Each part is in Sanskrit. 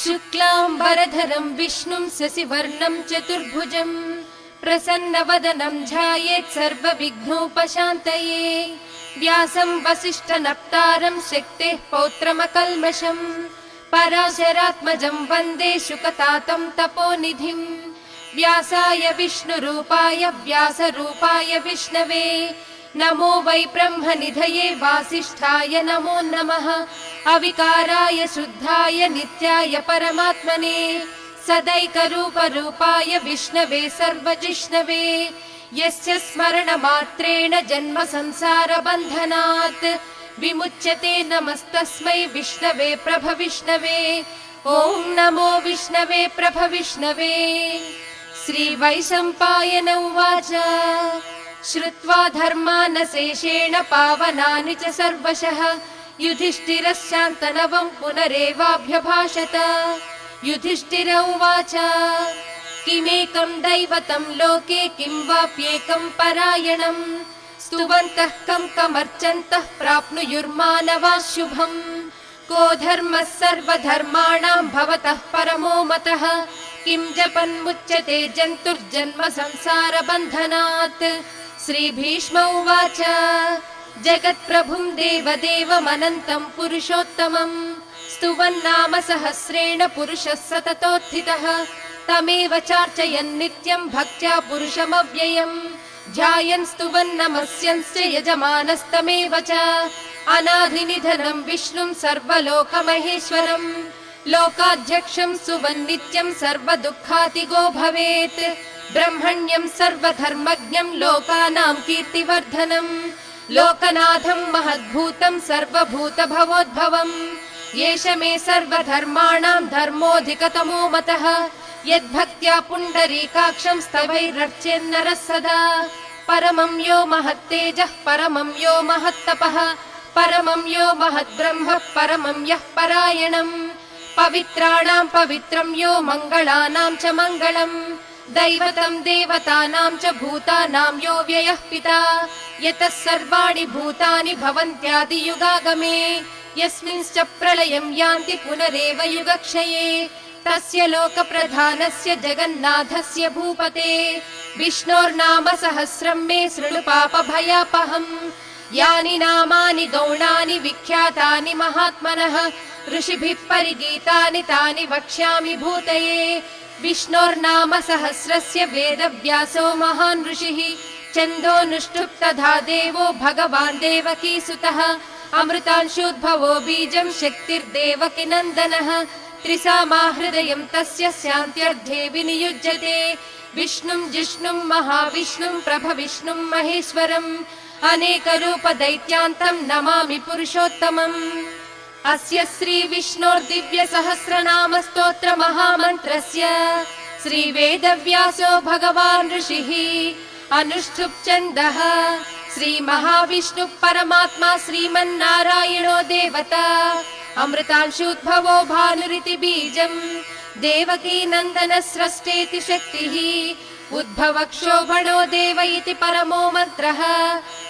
शुक्लांबरधरं विष्णुं शशिवर्णं चतुर्भुजं प्रसन्नवदनं ध्यायेत् सर्वविघ्नोपशान्तये। व्यासं वसिष्ठनप्तारं शक्तेः पौत्रमकल्मषं पराशरात्मजं वन्दे शुकतातं तपोनिधिं। व्यासाय विष्णुरूपाय व्यासरूपाय विष्णवे नमो वै ब्रह्मनिधये वासिष्ठाय नमो नमः। अविकाराय शुद्धाय नित्याय परमात्मने सदैकरूपरूपाय विष्णवे सर्वजिष्णवे। यस्य स्मरणमात्रेण जन्म संसारबन्धनात् विमुच्यते नमस्तस्मै विष्णवे प्रभविष्णवे। ॐ नमो विष्णवे प्रभविष्णवे। श्रीवैशम्पायन उवाच श्रुत्वा धर्मानशेषेण पावनानि च सर्वशः युधिष्ठिरश्चान्तनवं पुनरेवाभ्यभाषत। युधिष्ठिर उवाच किमेकं दैवतं लोके किं वाप्येकं परायणम् स्तुवन्तः कं कमर्चन्तः प्राप्नुयुर्मानवाः शुभम्। को धर्मः सर्वधर्माणां भवतः परमो मतः किं जपन्मुच्यते जन्तुर्जन्म संसारबन्धनात्। श्रीभीष्म उवाच जगत्प्रभुं देवदेवमनन्तं पुरुषोत्तमं स्तुवन्नाम सहस्रेण पुरुषः सततोत्थितः। तमेव चार्चयन् नित्यं भक्त्या पुरुषमव्ययम् ध्यायन् स्तुवन् नमस्यंश्च यजमानस्तमेव च। अनादिनिधनं विष्णुं सर्वलोकमहेश्वरम् लोकाध्यक्षं स्तुवन् नित्यं सर्वदुःखातिगो भवेत्। ब्रह्मण्यं सर्वधर्मज्ञं लोकानां कीर्तिवर्धनम् लोकनाथं महद्भूतं सर्वभूतभवोद्भवम्। येष मे सर्वधर्माणां धर्मोऽधिकतमो मतः यद्भक्त्या पुण्डरीकाक्षं स्तवैरर्चेन्नरः सदा। परमं यो महत्तेजः परमं यो महत्तपः परमं यो महद्ब्रह्म परमं यः परायणम्। पवित्राणां पवित्रं यो मङ्गलानां च मङ्गलम् दैवतं देवतानां च भूतानां यो व्ययः पिता। यतः सर्वाणि भूतानि भवन्त्यादियुगागमे यस्मिंश्च प्रलयं यान्ति पुनरेव युगक्षये। तस्य लोकप्रधानस्य जगन्नाथस्य भूपते विष्णोर्नाम सहस्रं मे शृणु पापभयापहम्। यानि नामानि गौणानि विख्यातानि महात्मनः ऋषिभिः परिगीतानि तानि वक्ष्यामि भूतये। विष्णोर्नाम सहस्रस्य वेदव्यासो महान् ऋषिः छन्दोनुष्ठुप् तथा देवो भगवान् देवकीसुतः। अमृतांशोद्भवो बीजं शक्तिर्देवकी नन्दनः त्रिसामा हृदयं तस्य शान्त्यर्थे विनियुज्यते। विष्णुं जिष्णुं महाविष्णुं प्रभविष्णुं महेश्वरम् अनेकरूपदैत्यान्तं नमामि पुरुषोत्तमम्। अस्य श्रीविष्णोर्दिव्यसहस्रनाम स्तोत्र महामन्त्रस्य श्रीवेदव्यासो भगवान् ऋषिः अनुष्ठुप् छन्दः। श्रीमहाविष्णुः परमात्मा श्रीमन्नारायणो देवता अमृतांशोद्भवो भानुरिति बीजम् देवकी नन्दन स्रष्टेति शक्तिः उद्भवक्षोभणो देव इति परमो मन्त्रः।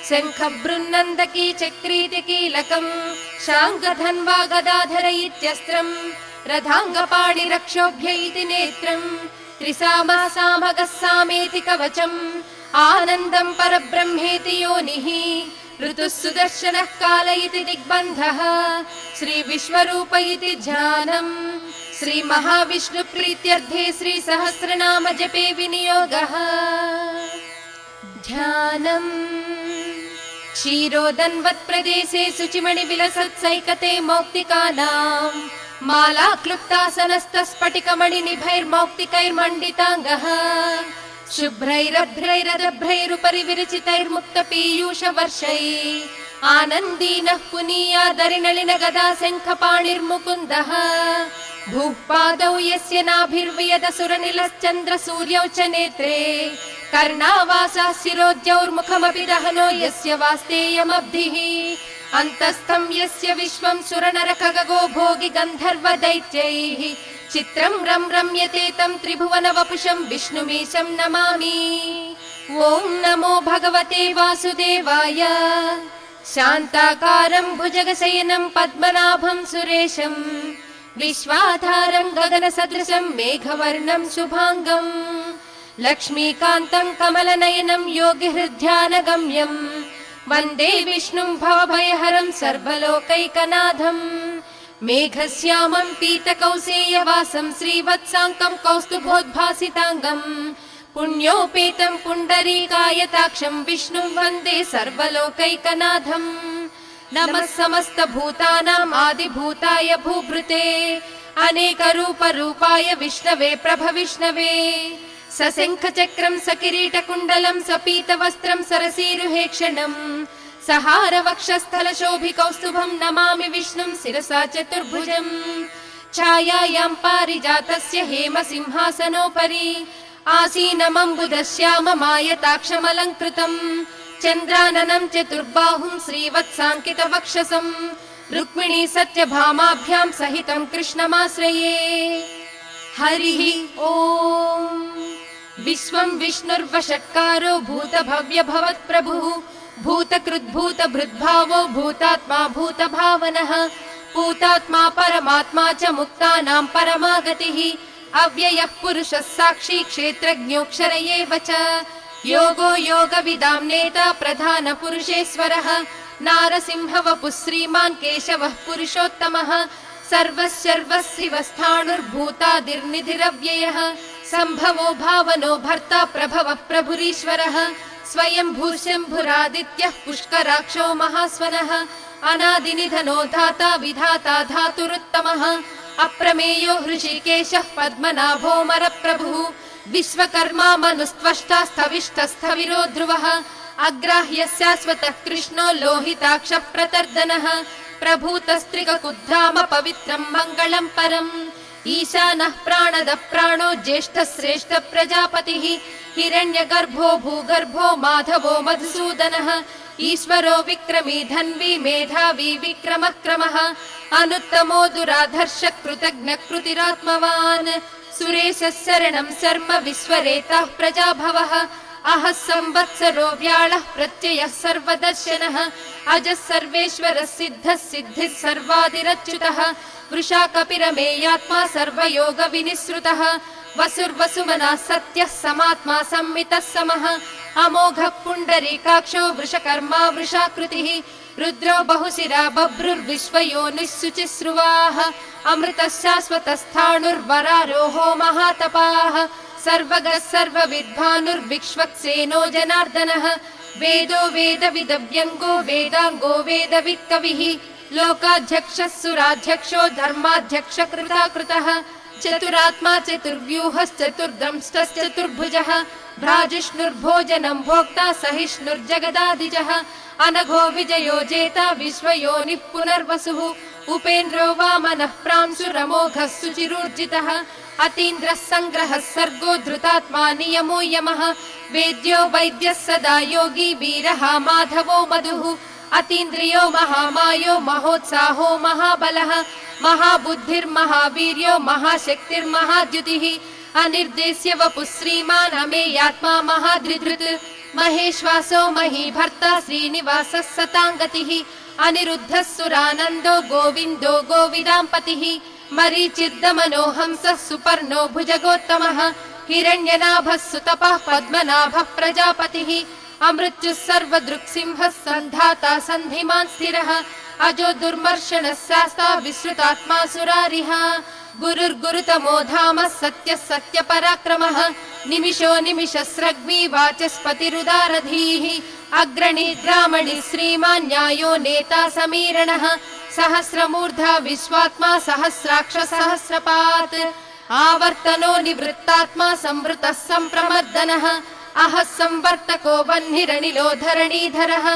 शङ्खबृन्नन्दकी चक्रीति कीलकम् शाङ्गधन्वा गदाधर इत्यस्त्रम् रथाङ्गपाणिरक्षोभ्य इति नेत्रम् त्रिसामा सामगः सामेति कवचम् आनन्दं परब्रह्मेति योनिः ऋतुः सुदर्शनः काल इति दिग्बन्धः श्रीविश्वरूप इति ध्यानम्। श्रीमहाविष्णुप्रीत्यर्थे श्रीसहस्रनाम जपे विनियोगः। ध्यानम् क्षीरोदन्वत्प्रदेशे शुचिमणिविलसत्सैकते मौक्तिकानां माला क्लुप्तासनस्तस्फटिकमणिनिभैर्मौक्तिकैर्मण्डिताङ्गः शुभ्रैरभ्रैरदभ्रैरुपरि विरचितैर्मुक्तपीयूषवर्षैः आनन्दीनः पुनीयादरिनलिन गदा शङ्खपाणिर्मुकुन्दः। भूः पादौ यस्य नाभिर्वियदसुरनिलश्चन्द्र सूर्यौ च नेत्रे कर्णावासाः शिरोद्यौर्मुखमपि दहनो यस्य वास्तेयमब्धिः अन्तस्थं यस्य विश्वं सुरनरखगो भोगि गन्धर्व दैत्यैः चित्रं रम्यते तं त्रिभुवन वपुषं विष्णुमीशं नमामि। ॐ नमो भगवते वासुदेवाय। शान्ताकारं भुजगशयनं पद्मनाभं सुरेशं विश्वाधारं गगनसदृशं मेघवर्णं शुभांगं लक्ष्मीकान्तं कमलनयनं योगिहृद्ध्यानगम्यं वन्दे विष्णुं भवभयहरं सर्वलोकैकनाथं मेघश्यामं पीतकौसेयवासं श्रीवत्साङ्कं कौस्तुभोद्भासिताङ्गं पुण्योपेतं पुण्डरीकायताक्षं विष्णुं वन्दे सर्वलोकैकनाथम् नमः समस्तभूतानाम् आदिभूताय भूभृते अनेकरूपरूपाय विष्णवे प्रभविष्णवे सशङ्खचक्रं सकिरीटकुण्डलं सपीतवस्त्रं सरसीरुहेक्षणं सहारवक्षस्थलशोभिकौस्तुभं नमामि विष्णुं शिरसा चतुर्भुजम् छायायां पारिजातस्य हेमसिंहासनोपरि आसीनमम्बुदश्याममायताक्षमलङ्कृतम् चन्द्राननं चतुर्बाहुं श्रीवत्साङ्कितवक्षसं रुक्मिणी सत्यभामाभ्यां सहितं कृष्णमाश्रये हरिः ओम् विश्वं विष्णुर्वषट्कारो भूतभव्यभवत्प्रभुः भूतकृद्भूतभृद्भावो भूतात्मा भूतभावनः पूतात्मा परमात्मा च मुक्तानां परमागतिः अव्ययः पुरुषः साक्षी क्षेत्रज्ञोऽक्षर एव च योगो योगविदां नेता प्रधानपुरुषेश्वरः नारसिंहवपुः श्रीमान् केशवः पुरुषोत्तमः सर्वस्सर्वशिवस्थाणुर्भूतादिर्निधिरव्ययः सम्भवो भावनो भर्ता प्रभवः प्रभुरीश्वरः स्वयंभूशम्भुरादित्यः पुष्कराक्षो महास्वनः अनादिनिधनो धाता विधाता धातुरुत्तमः अप्रमेयो हृषिकेशः पद्मनाभो मरप्रभुः विश्वकर्मा मनुस्त्वष्टा स्थविष्ठस्थविरो ध्रुवः अग्राह्यः शाश्वतः कृष्णो लोहिताक्षः प्रतर्दनः प्रभूतस्त्रिककुद्धाम पवित्रं मङ्गलं परम् ईशानः प्राणदः प्राणो ज्येष्ठः श्रेष्ठ प्रजापतिः हिरण्यगर्भो भूगर्भो माधवो मधुसूदनः ईश्वरो विक्रमी धन्वी मेधावी विक्रमः क्रमः अनुत्तमो दुराधर्ष कृतज्ञ कृतिरात्मवान् सुरेशः शरणं शर्म विश्वरेतः प्रजाभवः अहः संवत्सरो व्याळः प्रत्ययः सर्वदर्शनः अजः सर्वेश्वरः सिद्धः सिद्धिः सर्वादिरच्युतः वृषा कपिरमेयात्मा सर्वयोग विनिसृतः वसुर्वसुमनः सत्यः समात्मा संमितः समः अमोघः पुण्डरीकाक्षो वृषकर्मा वृषाकृतिः रुद्रो बहुशिरा बभ्रुर्विश्वयोनिः शुचिस्रुवाः अमृतः शाश्वतस्थाणुर्वरारोहो महातपाः सर्वगः सर्वविद्भानुर्विक्ष्वक्सेनो जनार्दनः वेदो वेदविदव्यङ्गो वेदाङ्गो वेदवित्कविः लोकाध्यक्षः सुराध्यक्षो धर्माध्यक्ष कृताकृतः चतुरात्मा चतुर्व्यूहश्चतुर्दंष्टश्चतुर्भुजः भ्राजिष्णुर्भोजनं भोक्ता सहिष्णुर्जगदादिजः अनघो विजयो जेता विश्वयोनिः पुनर्वसुः उपेन्द्रो वामनः प्रांशुरमोघः सुचिरूर्जितः अतीन्द्रः सङ्ग्रहः सर्गो धृतात्मा नियमो यमः वेद्यो वैद्यः सदा योगी वीरः माधवो मधुः अतीन्द्रियो महामायो महोत्साहो महाबलः महाबुद्धिर्महावीर्यो महाशक्तिर्महाद्युतिः अनिर्देश्य वपुः श्रीमान् अमेयात्मा महाधृधृत् महेश्वासो महीभर्ता श्रीनिवासः सताङ्गतिः अनिरुद्धः सुरानन्दो गोविन्दो गोविदाम्पतिः मरीचिर्दमनो हंसः सुपर्णो भुजगोत्तमः हिरण्यनाभः सुतपः पद्मनाभः प्रजापतिः अमृत्युः सर्वदृक्सिंहः सन्धाता सन्धिमान् स्थिरः अजो दुर्मर्शनः शास्ता विश्रुतात्मा सुरारिः गुरुर्गुरुतमो धामः सत्यः सत्यपराक्रमः निमिषो निमिषस्रग्वी वाचस्पतिरुदारधीः अग्रणी ग्रामणि श्रीमान् न्यायो नेता समीरणः सहस्रमूर्धा विश्वात्मा सहस्राक्ष सहस्रपात् आवर्तनो निवृत्तात्मा संवृतः सम्प्रमर्दनः अहः संवर्तको वह्निरनिलो धरणीधरः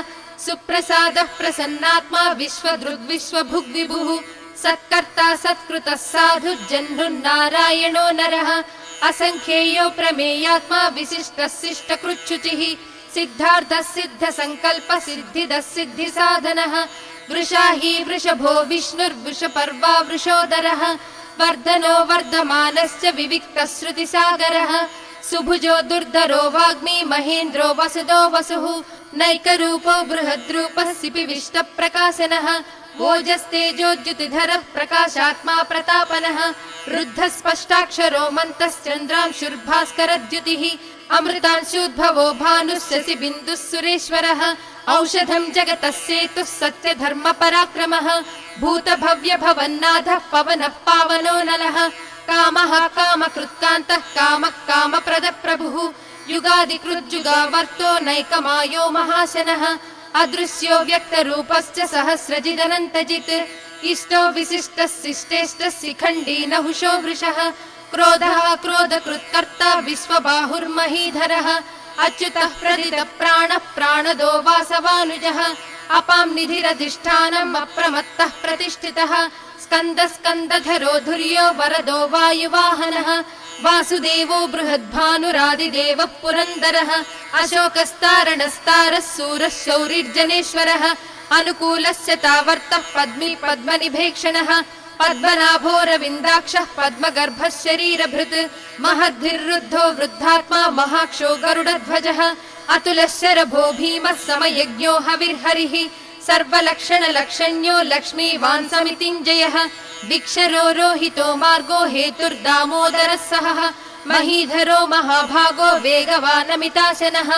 सुप्रसादः प्रसन्नात्मा विश्वदृग्विश्वभुग्विभुः सत्कर्ता सत्कृतः साधुर्जह्नुर्नारायणो नरः असंख्येयो प्रमेयात्मा विशिष्टः शिष्टकृच्छुचिः सिद्धार्थः सिद्धसङ्कल्पः सिद्धिदः सिद्धिसाधनः वृषाही वृषभो विष्णुर्वृषपर्वा वृषोदरः वर्धनो वर्धमानश्च विविक्तः श्रुतिसागरः सुभुजो दुर्धरो वाग्मी महेन्द्रो वसुदो वसुः नैकरूपो बृहद्रूपः सिपिविष्टप्रकाशनः ओजस्तेजोद्युतिधरः प्रकाशात्मा प्रतापनः रुद्धः स्पष्टाक्षरो मन्तश्चन्द्रांशुर्भास्करद्युतिः अमृतांशूद्भवो भानुः शशिबिन्दुः सुरेश्वरः औषधं जगतः सेतुः सत्यधर्मपराक्रमः भूतभव्यभवन्नाथः पवनः पावनो नलः कामः कामकृत्कान्तः कामः कामप्रदः प्रभुः युगादिकृज्जुगावर्तो नैकमायो महाशनः अदृश्यो व्यक्तरूपश्च सहस्रजिदनन्तजित् इष्टो विशिष्टः शिष्टेष्टः शिखण्डी नहुषो वृषः क्रोधः क्रोधकृत्कर्ता विश्वबाहुर्महीधरः अच्युतः प्रदितः प्राणः प्राणदो वासवानुजः अपां निधिरधिष्ठानम् अप्रमत्तः प्रतिष्ठितः स्कन्दः स्कन्दधरो धुर्यो वरदो वायुवाहनः वासुदेवो बृहद्भानुरादिदेवः पुरन्दरः अशोकस्तारणस्तारः सूरः शौरिर्जनेश्वरः अनुकूलस्य तावर्तः पद्मी पद्मनिभेक्षणः पद्मनाभोरविन्दाक्षः पद्मगर्भः शरीरभृत् महद्भिर्रुद्धो वृद्धात्मा महाक्षो गरुडध्वजः अतुलः शरभो भीमः समयज्ञो हविर्हरिः सर्वलक्षणलक्षण्यो लक्ष्मीवान् समितिञ्जयः दिक्षरो रोहितो मार्गो हेतुर्दामोदरः सहः महीधरो महाभागो वेगवानमिताशनः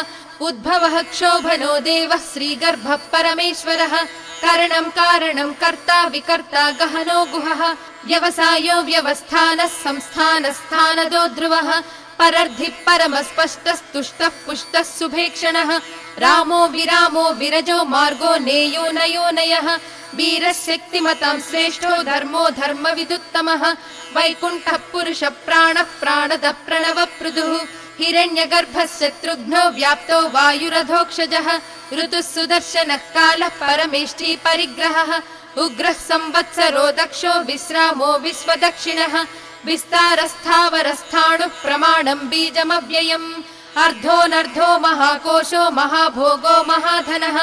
उद्भवः क्षोभनो देवः श्रीगर्भः परमेश्वरः करणं कारणं कर्ता विकर्ता गहनो गुहः व्यवसायो व्यवस्थानः संस्थानस्थानदो ध्रुवः परर्धिः परमस्पष्टस्तुष्टः पुष्टः सुभेक्षणः रामो विरामो विरजो मार्गो नेयो नयोनयः वीरः शक्तिमतां श्रेष्ठो धर्मो धर्मविदुत्तमः वैकुण्ठः पुरुषः प्राणः प्राणदः प्रणवपृदुः हिरण्यगर्भः शत्रुघ्नो व्याप्तो वायुरधोक्षजः ऋतुः सुदर्शनः कालः परमेष्ठी परिग्रहः उग्रः संवत्सरो दक्षो विश्रामो विश्वदक्षिणः विस्तारस्थावरस्थाणुः प्रमाणं बीजमव्ययम् अर्धोऽनर्धो महाकोशो महाभोगो महाधनः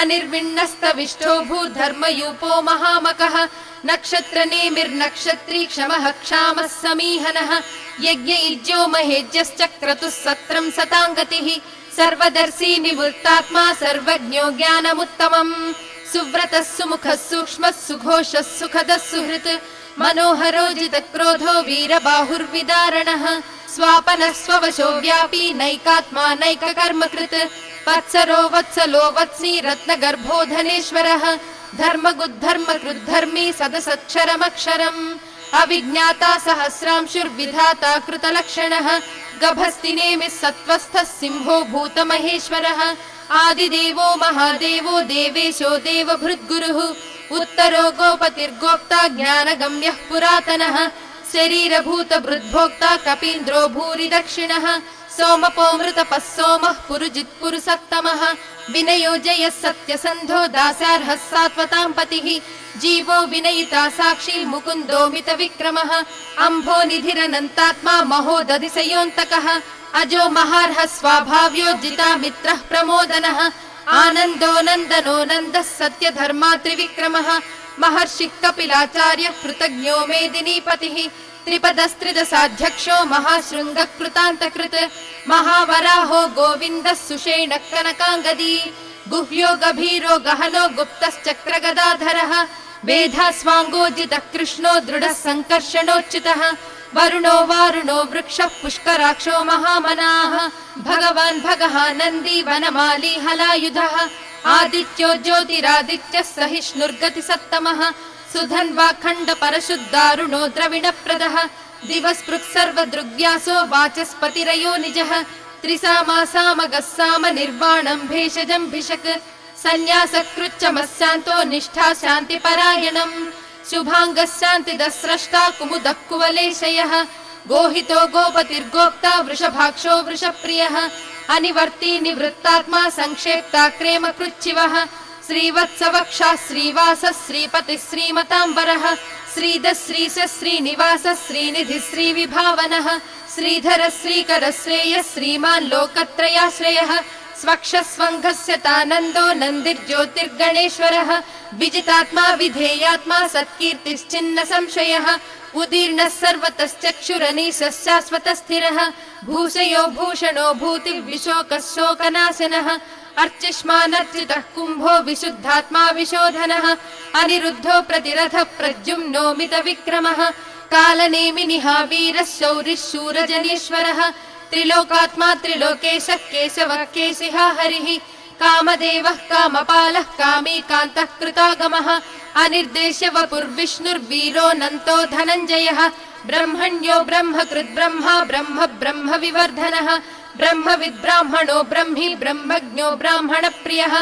अनिर्विण्णस्तविष्ठो भूधर्मयूपो महामकः नक्षत्रनेमिर्नक्षत्री क्षमः क्षामः समीहनः यज्ञ इज्यो महेज्यश्च क्रतुः सत्रं सताङ्गतिः सर्वदर्शी निवृत्तात्मा सर्वज्ञो ज्ञानमुत्तमम् सुव्रतः सुमुखः सूक्ष्मः सुघोषः सुखदः सुहृत् मनोहरो जितक्रोधो वीरबाहुर्विदारणः स्वापनः स्ववशो व्यापी नैकात्मा नैककर्मकृत् वत्सरो वत्सलो वत्सी रत्नगर्भो धनेश्वरः धर्मगुद्धर्मकृद्धर्मी सदसक्षरमक्षरम् अविज्ञाता सहस्रांशुर्विधाता कृतलक्षणः गभस्तिनेमिः सत्त्वस्थः सिंहो भूतमहेश्वरः आदिदेवो महादेवो देवेशो देवभृद्गुरुः उत्तरो गोपतिर्गोप्ता ज्ञानगम्यः पुरातनः शरीरभूतभृद्भोक्ता कपीन्द्रो भूरि दक्षिणः सोमपोमृतपः सोमः पुरुजित्पुरुसत्तमः विनयो जयः सत्यसन्धो दासार्हः सात्वतां पतिः जीवो विनयिता साक्षी मुकुन्दो मितविक्रमः अम्भो निधिरनन्तात्मा महोदधिसयोऽन्तकः अजो महार्हः स्वाभाव्यो जिता मित्रः प्रमोदनः आनन्दो नन्दनो नन्दः सत्यधर्मा त्रिविक्रमः महर्षिः कपिलाचार्यः कृतज्ञो मेदिनीपतिः त्रिपदस्त्रिदशाध्यक्षो महाशृङ्गः कृतान्तकृत् महावराहो गोविन्दः सुषेणः कनकाङ्गदी गुह्यो गभीरो गहनो गुप्तश्चक्रगदाधरः वेधास्वाङ्गोजितः कृष्णो दृढः सङ्कर्षणोच्युतः वरुणो वारुणो वृक्षः पुष्कराक्षो महामनाः भगवान् भगः नन्दी वनमाली हलायुधः आदित्यो ज्योतिरादित्यः सहिष्णुर्गतिसत्तमः सुधन्वा खण्ड परशुद्धारुणो द्रविणप्रदः दिवस्पृक् सर्वदृग्व्यासो वाचस्पतिरयो निजः त्रिसामासामगः साम निर्वाणं भेषजं भिषक् सन्न्यासकृच्चमस्यान्तो निष्ठा शान्तिपरायणम् शुभाङ्गः शान्तिदः स्रष्टा कुमुदः कुवलेशयः गोहितो गोपतिर्गोप्ता वृषभाक्षो वृषप्रियः अनिवर्ती निवृत्तात्मा संक्षेप्ता क्रेमकृच्छिवः श्रीवत्सवक्षः श्रीवासः श्रीपतिः श्रीमताम्बरः श्रीधः श्रीशः श्रीनिवासः श्रीनिधिः श्रीविभावनः श्रीधरः श्रीकरः श्रेयः श्रीमान् लोकत्रयाश्रयः स्वक्षस्वङ्घस्यतानन्दो नन्दिर्ज्योतिर्गणेश्वरः विजितात्मा विधेयात्मा सत्कीर्तिश्चिन्न संशयः उदीर्णः सर्वतश्चक्षुरनीशः शाश्वतस्थिरः भूषयो भूषणो भूतिर्विशोकः शोकनाशनः अर्चिष्मानर्चितः कुम्भो विशुद्धात्मा विशोधनः अनिरुद्धो प्रतिरथः प्रद्युम्नो मितविक्रमः कालनेमिनिः वीरः शौरिः शूरजनीश्वरः त्रिलोकात्मा त्रिलोकेशः केशवः केशिः हरिः कामदेवः कामपालः कामी कान्तः कृतागमः अनिर्देश्य वपुर्विष्णुर्वीरोऽनन्तो धनञ्जयः ब्रह्मण्यो ब्रह्मकृद्ब्रह्मा ब्रह्म ब्रह्म विवर्धनः ब्रह्मविद्ब्राह्मणो ब्रह्मी ब्रह्मज्ञो ब्राह्मणप्रियः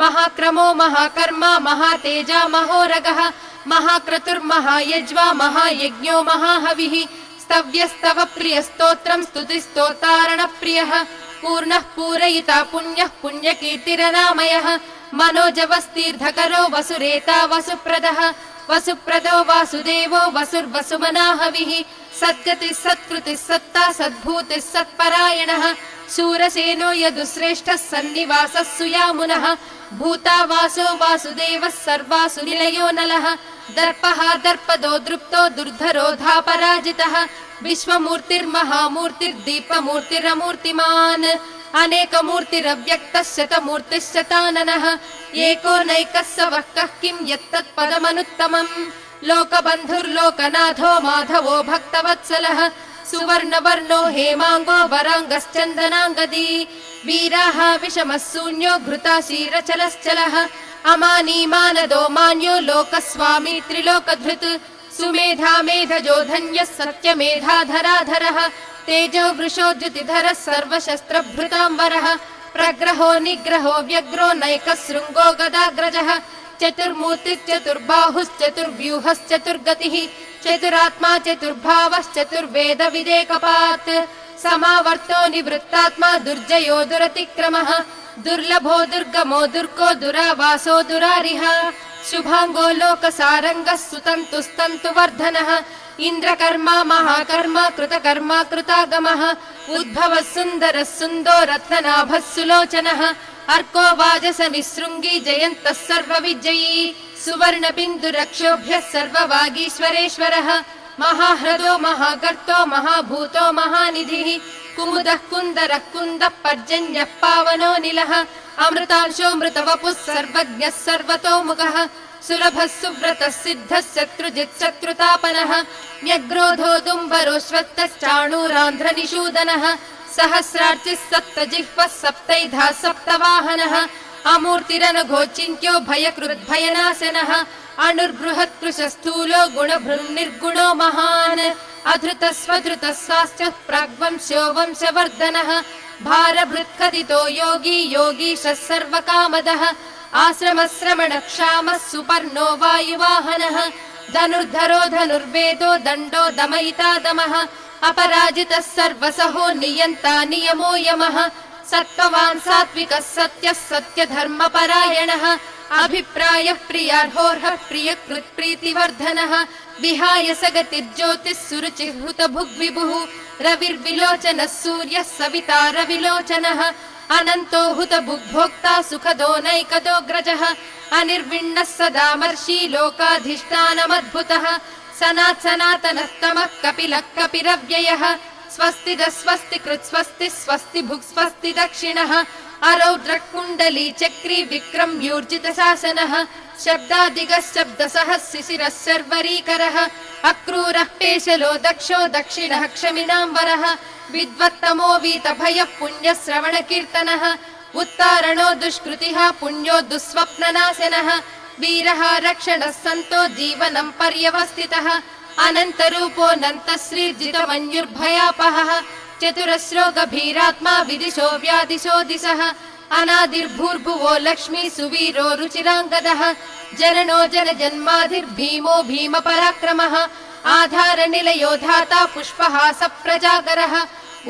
महाक्रमो महाकर्मा महातेजा महोरगः महाक्रतुर्महायज्वा महायज्ञो महाहविः स्तव्यस्तव प्रियस्तोत्रम् स्तुतिस्तोतारणप्रियः पूर्णः पूरयिता पुण्यः पुण्यकीर्तिरनामयः मनोजवस्तीर्धकरो वसुरेता वसुप्रदः वसुप्रदो वासुदेवो वसुर्वसुमनाहविः सद्गतिः सत्कृतिः सत्ता सद्भूतिः सत्परायणः शूरसेनो यदुश्रेष्ठः सन्निवासः सुयामुनः भूता वासो वासुदेवः सर्वासु निलयो नलः दर्पः दर्पदो दृप्तो दुर्धरो धापराजितः विश्वमूर्तिर्महामूर्तिर्दीपमूर्तिरमूर्तिमान् अनेकमूर्तिरव्यक्तः शतमूर्तिः शताननः एको नैकः स वः कः किं यत्तत्पदमनुत्तमम् लोकबन्धुर्लोकनाथो माधवो भक्तवत्सलः सुवर्णवर्णो हेमाङ्गो वराङ्गश्चन्दनाङ्गदी वीराः विषमः शून्यो घृताशीरचलश्चलः अमानी मानदो मान्यो लोकस्वामी त्रिलोकधृत् सुमेधा मेधजो धन्यः सत्यमेधाधराधरः तेजो वृषोद्युतिधरः सर्वशस्त्रभृताम्बरः प्रग्रहो निग्रहो व्यग्रो नैकः शृङ्गो गदाग्रजः चतुर्मूर्तिश्चतुर्बाहुश्चतुर्व्यूहश्चतुर्गतिः चतुरात्मा चतुर्भावश्चतुर्वेद विदेकपात् समावर्तो निवृत्तात्मा दुर्जयो दुरतिक्रमः दुर्लभो दुर्गमो दुर्गो दुरावासो दुरारिः शुभाङ्गो लोकसारङ्गः सुतन्तुस्तन्तुवर्धनः इन्द्रकर्मा महाकर्मा कृतकर्मा कृतागमः उद्भवः सुन्दरः सुन्दो रत्ननाभः सुलोचनः अर्को वाजसनिःशृङ्गी जयन्तः सर्वविजयी सुवर्णबिन्दुरक्षोभ्यः सर्ववागीश्वरेश्वरः महाह्रदो महागर्तो महाभूतो महानिधिः कुमुदः कुन्दरः कुन्दः पर्जन्यः पावनो निलः अमृतांशो मृतवपुः सर्वज्ञः सर्वतोमुखः सुलभः सुव्रतः सिद्धः शत्रुजित् शत्रुतापनः न्यग्रोधो दुम्बरोश्वत्तश्चाणूरान्ध्रनिषूदनः सहस्रार्चिः सप्तजिह्वः सप्तैधा सप्तवाहनः अमूर्तिरनघोचिन्त्यो भयकृद्भयनाशनः अणुर्बृहत्कृशस्थूलो गुणभृन्निर्गुणो महान् अधृतस्वधृतस्वास्थ्यः प्राग्वंश्यो वंशवर्धनः भारभृत्कथितो योगी योगीशः सर्वकामदः आश्रमश्रमणक्षामः सुपर्णो वायुवाहनः धनुर्धरो धनुर्वेदो दण्डो दमयिता दमः अपराजितः सर्वसहो नियन्ता नियमो यमः सत्त्ववान् सात्विकः सत्यः सत्यधर्मपरायणः अभिप्रायः प्रियार्होर्हः प्रियकृत्प्रीतिवर्धनः विहाय सगतिर्ज्योतिः सुरुचिः हुतभुग्विभुः रविर्विलोचनः सूर्यः सविता रविलोचनः अनन्तो हुतभुग्भोक्ता सुखदो नैकदोऽग्रजः अनिर्विण्णः सदामर्षि लोकाधिष्ठानमद्भुतः सनातनस्तमः कपिलः कपिरव्ययः स्वस्तिदः स्वस्तिकृत् स्वस्ति स्वस्ति भुक् स्वस्ति दक्षिणः अरौद्रः कुण्डली चक्री विक्रम्यूर्जितशासनः शब्दादिगः शब्दसः शिशिरः शर्वरीकरः अक्रूरः पेशलो दक्षो दक्षिणः क्षमिनाम्बरः विद्वत्तमो वीतभयः पुण्यश्रवणकीर्तनः उत्तारणो दुष्कृतिः पुण्यो दुःस्वप्ननाशनः वीरः रक्षणः सन्तो जीवनं पर्यवस्थितः अनन्तरूपोऽनन्तश्रीर्जितमन्युर्भयापहः चतुरस्रो गभीरात्मा विदिशो व्यादिशो दिशः अनादिर्भूर्भुवो लक्ष्मी सुवीरो रुचिराङ्गदः जननो जनजन्माधिर्भीमो भीमपराक्रमः आधारनिलयो धाता पुष्पहास प्रजागरः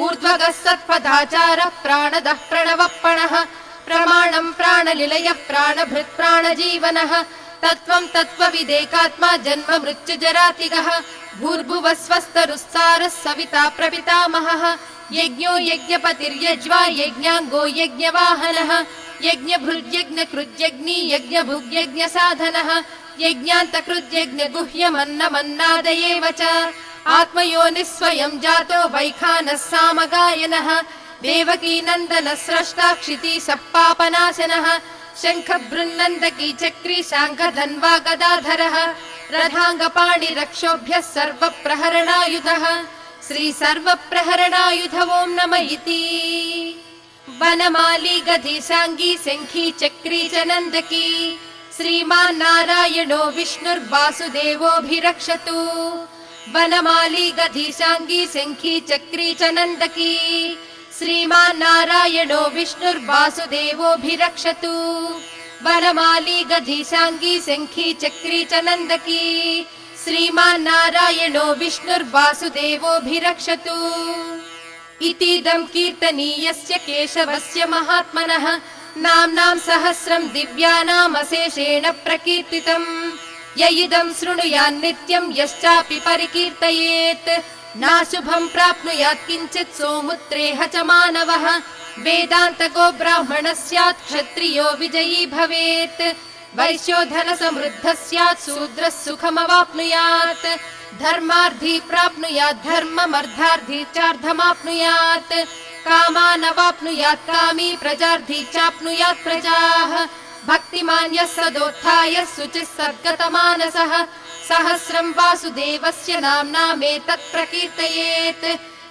ऊर्ध्वगः सत्पदाचारः प्राणदः प्रणवप्पणः प्रमाणं प्राणनिलयः प्राणभृत् प्राणजीवनः तत्त्वं तत्त्वविदेकात्मा जन्म मृत्युजरातिगः भूर्भुवः स्वस्तरुस्सारः सविता प्रपितामहः यज्ञो यज्ञपतिर्यज्वा यज्ञाङ्गो यज्ञवाहनः यज्ञभृद्यज्ञकृद्यज्ञी यज्ञभुग्यज्ञसाधनः यज्ञान्तकृद्यज्ञगुह्यमन्नमन्नादयेव च आत्मयोनिः स्वयं जातो वैखानः सामगायनः देवकी नन्दन स्रष्टा क्षिति सप्पापनाशनः शङ्खबृन्नन्दकी चक्री शाङ्खधन्वा गदाधरः रथाङ्गपाणिरक्षोभ्यः सर्वप्रहरणायुधः श्री सर्वप्रहरणायुध ॐ नमः इति वनमाली गदिशाङ्गी शङ्खी चक्री च नन्दकी श्रीमान् नारायणो विष्णुर्वासुदेवोऽभिरक्षतु वनमाली गदिशाङ्गी शङ्खी चक्री च नन्दकी श्रीमान् नारायणो विष्णुर्वासुदेवोऽभिरक्षतु वनमाली गदिशाङ्गी शङ्खी चक्री च नन्दकी श्रीमान् नारायणो विष्णुर्वासुदेवोऽभिरक्षतु इतीदं कीर्तनीयस्य केशवस्य महात्मनः नाम्नां सहस्रं दिव्यानामशेषेण प्रकीर्तितम् य इदं शृणुयान् नित्यं यश्चापि परिकीर्तयेत् नाशुभं प्राप्नुयात् किञ्चित् सोमुत्रेह च मानवः वेदान्तको ब्राह्मणः स्यात् क्षत्रियो विजयी भवेत् वैश्यो धन समृद्धः स्यात् शूद्रः सुखमवाप्नुयात् धर्मार्थी प्राप्नुयात् धर्ममर्धार्थी चार्धमाप्नुयात् कामानवाप्नुयात् कामी प्रजार्थी चाप्नुयात् प्रजाः भक्तिमान् यः सदोत्थाय शुचिः सद्गतमानसः सहस्रं वासुदेवस्य नाम्नामेतत् प्रकीर्तयेत्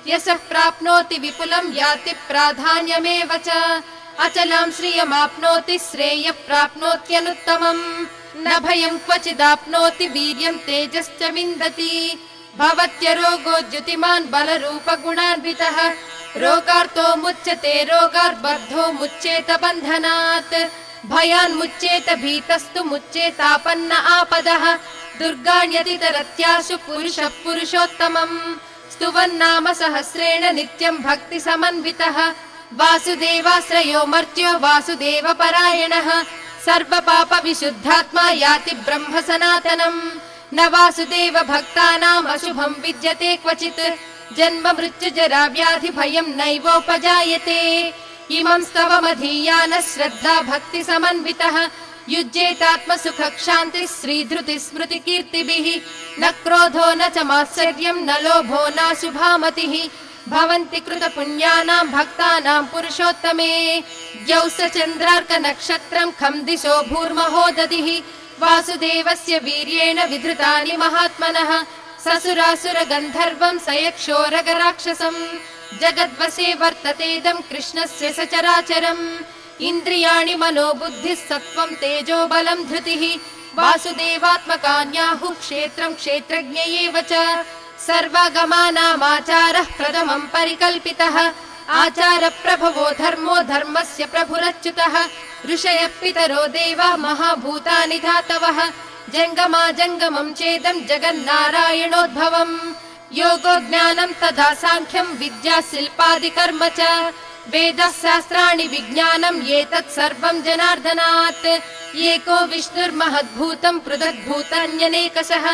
यशः प्राप्नोति विपुलं याति प्राधान्यमेव च अचलां श्रियमाप्नोति श्रेयः प्राप्नोत्यनुत्तमम् न भयं क्वचिदाप्नोति वीर्यं तेजश्च विन्दति भवत्यरोगो द्युतिमान् बलरूपगुणान्वितः रोगार्तो मुच्यते रोगार्बद्धो मुच्येत बन्धनात् भयान्मुच्येत भीतस्तु मुच्येतापन्न आपदः दुर्गाण्यतितरत्याशु पुरुषः पुरुषोत्तमम् स्तुवन्नाम सहस्रेण नित्यं भक्ति समन्वितः वासुदेवाश्रयो मर्त्यो वासुदेवपरायणः सर्वपाप विशुद्धात्मा याति ब्रह्म सनातनम् न वासुदेव भक्तानाम् अशुभं विद्यते क्वचित् जन्म मृत्यु जरा व्याधि भयं नैवोपजायते इमं स्तवमधीयानः श्रद्धा भक्ति समन्वितः युज्येतात्म सुख क्षान्ति श्रीधृति स्मृति कीर्तिभिः न क्रोधो न च मात्सर्यं न लोभो नाशुभामतिः भवन्ति कृत पुण्यानां भक्तानां पुरुषोत्तमे द्यौस चन्द्रार्क नक्षत्रं खं दिशो भूर्महो दधिः वासुदेवस्य वीर्येण विधृतानि महात्मनः ससुरासुर गन्धर्वं सयक्षोरगराक्षसं जगद्वशे वर्ततेदं कृष्णस्य सचराचरम् इन्द्रियाणि मनो बुद्धिः सत्त्वं तेजो बलं धृतिः वासुदेवात्मकान्याहुः क्षेत्रं क्षेत्रज्ञ एव च सर्वागमानामाचारः प्रथमं परिकल्पितः आचार प्रभवो धर्मो धर्मस्य प्रभुरच्युतः ऋषयः पितरो देवा महाभूतानि धातवः जङ्गमा जङ्गमं चेदं जगन्नारायणोद्भवम् योगो ज्ञानं तथा साङ्ख्यं विद्या शिल्पादिकर्म च वेदः शास्त्राणि विज्ञानम् एतत् सर्वं जनार्दनात् एको विष्णुर्महद्भूतं पृथग्भूतान्यनेकशः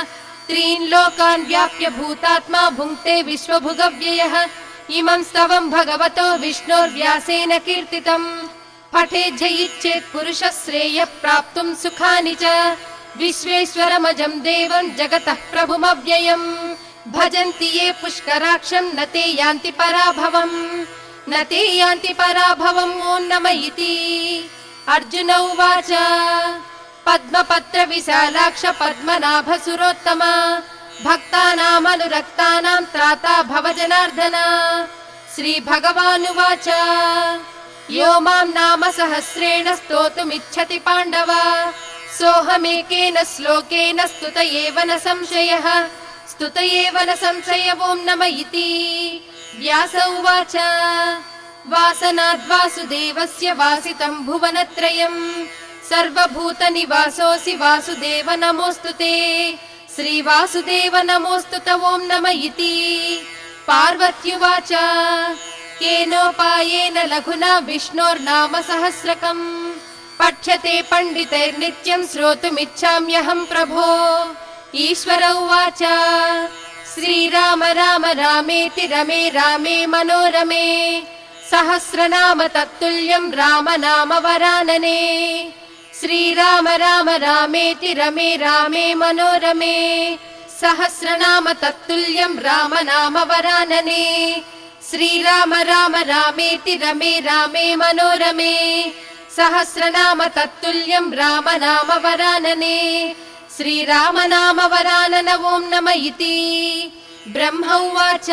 त्रीन् लोकान् व्याप्य भूतात्मा भुङ्क्ते विश्वभुगव्ययः इमं स्तवं भगवतो विष्णोर्व्यासेन कीर्तितम् पठेज्जयिच्छेत् पुरुषः श्रेयः प्राप्तुं सुखानि च विश्वेश्वरमजं देवं जगतः प्रभुमव्ययम् भजन्ति ये पुष्कराक्षं न ते यान्ति पराभवम् न ते यान्ति पराभवम् ॐ नमः इति अर्जुन उवाच पद्मपत्र विशालाक्ष पद्मनाभ सुरोत्तम भक्तानामनुरक्तानां त्राता भव जनार्दन श्रीभगवानुवाच यो मां नाम सहस्रेण स्तोतुमिच्छति पाण्डव सोऽहमेकेन श्लोकेन स्तुत एव न संशयः स्तुत एव न संशय ॐ नमः इति व्यास उवाच वासनाद्वासुदेवस्य वासितं भुवनत्रयम् सर्वभूतनिवासोऽसि वासुदेव नमोऽस्तु ते श्रीवासुदेव नमोऽस्तु ते ॐ नमः इति पार्वत्युवाच केनोपायेन लघुना विष्णोर्नाम सहस्रकम् पठ्यते पण्डितैर्नित्यं श्रोतुमिच्छाम्यहं प्रभो ईश्वर उवाच श्रीराम राम रामेति रमे रामे मनोरमे सहस्रनाम तत्तुल्यं राम नाम वरानने श्रीराम राम रामेति रमे रामे मनोरमे सहस्रनाम तत्तुल्यं राम नाम वरानने श्रीराम राम रामेति रमे रामे मनोरमे सहस्रनाम तत्तुल्यं राम नाम वरानने श्रीराम नाम वरानन ॐ नम इति ब्रह्म उवाच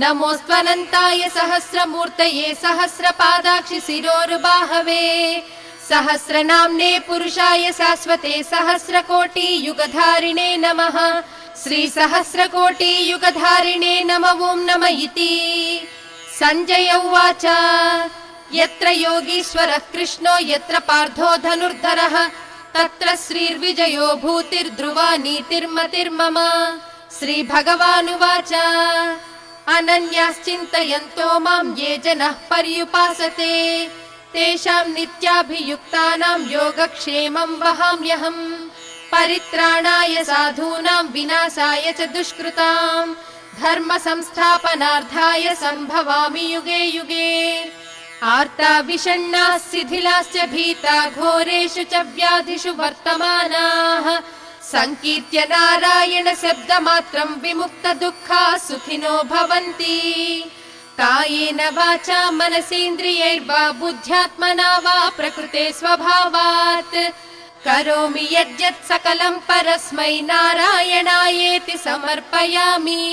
नमोऽस्त्वनन्ताय सहस्रमूर्तये सहस्रपादाक्षि शिरोरुबाहवे सहस्रनाम्ने पुरुषाय शाश्वते सहस्रकोटि युगधारिणे नमः श्री सहस्रकोटि युगधारिणे नम ॐ नम इति सञ्जय उवाच यत्र योगीश्वरः कृष्णो यत्र पार्थो धनुर्धरः तत्र श्रीर्विजयो भूतिर्ध्रुवा नीतिर्मतिर्मम श्रीभगवानुवाच अनन्याश्चिन्तयन्तो मां ये जनः पर्युपासते तेषां नित्याभियुक्तानां योगक्षेमं वहाम्यहम् परित्राणाय साधूनां विनाशाय च दुष्कृतां धर्म संस्थापनार्थाय सम्भवामि युगे युगे आर्ता विषण्णाः शिथिलाश्च भीता घोरेषु च व्याधिषु वर्तमानाः संकीर्त्य नारायण शब्दमात्रं विमुक्त दुःखाः सुखिनो भवन्ति कायेन वाचा मनसेन्द्रियैर्वा बुद्ध्यात्मना वा प्रकृते स्वभावात् करोमि यद्यत् सकलं परस्मै नारायणायेति समर्पयामि।